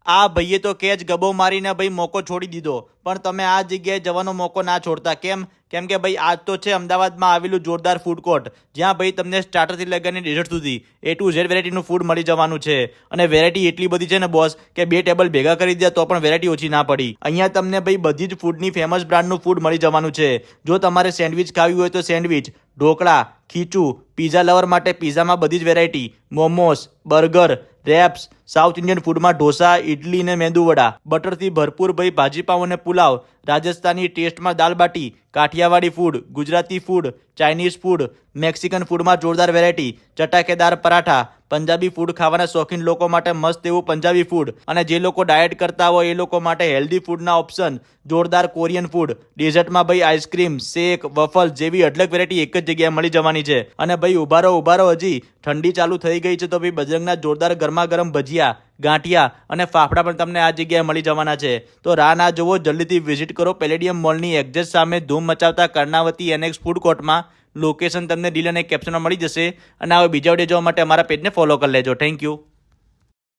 આ ભાઈએ તો કેચ ગબો મારીને ભાઈ મોકો છોડી દીધો, પણ તમે આ જગ્યાએ જવાનો મોકો ના છોડતા. કેમ કે ભાઈ આજ તો છે અમદાવાદમાં આવેલું જોરદાર ફૂડ કોર્ટ, જ્યાં ભાઈ તમને સ્ટાર્ટરથી લગાવીને ડેઝર્ટ સુધી A to Z વેરાયટીનું ફૂડ મળી જવાનું છે. અને વેરાયટી એટલી બધી છે ને બોસ કે 2 ટેબલ ભેગા કરી દે તો પણ વેરાયટી ઓછી ના પડી. અહીંયા તમને ભાઈ બધી જ ફૂડની ફેમસ બ્રાન્ડનું ફૂડ મળી જવાનું છે. જો તમારે સેન્ડવિચ ખાવી હોય તો sandwich, dhokla, khichu, pizza lover માટે પીઝામાં બધી જ variety, momos, burger, wraps, South Indian ફૂડમાં ઢોસા, ઇડલી ને મેંદુવડા, બટરથી ભરપૂર ભાઈ ભાજીપાવ અને પુલાવ, રાજસ્થાની ટેસ્ટમાં dal bati, Kathiyawadi food, Gujarati food, Chinese food, Mexican ફૂડમાં જોરદાર વેરાયટી, ચટાકેદાર પરાઠા, પંજાબી ફૂડ ખાવાના શોખીન લોકો માટે મસ્ત એવું પંજાબી ફૂડ, અને જે લોકો ડાયટ કરતા હોય એ લોકો માટે હેલ્ધી ફૂડના ઓપ્શન, જોરદાર કોરિયન ફૂડ, ડેઝર્ટમાં ભાઈ આઈસ્ક્રીમ, શેક, વફલ જેવી અઢળક વેરાયટી એક જ જગ્યાએ મળી જવાની છે. અને ભાઈ ઉભા રહો, હજી ઠંડી ચાલુ થઈ ગઈ છે તો ભાઈ બજરંગના જોરદાર ગરમા ગરમ ભજીયા, ગાંઠિયા અને ફાફડા પણ તમને આ જગ્યાએ મળી જવાના છે. તો રાહ ના જોવો, જલ્દીથી વિઝિટ કરો પેલેડિયમ મોલની એક્ઝેક્ટ સામે ધૂમ મચાવતા કર્ણાવતી એનેક્સ ફૂડ કોર્ટમાં. લોકેશન તમને ડીલ અને કેપ્શનમાં મળી જશે. અને આવા બીજા વિડીયો જોવા માટે અમારા પેજને ફોલો કરી લેજો. Thank you.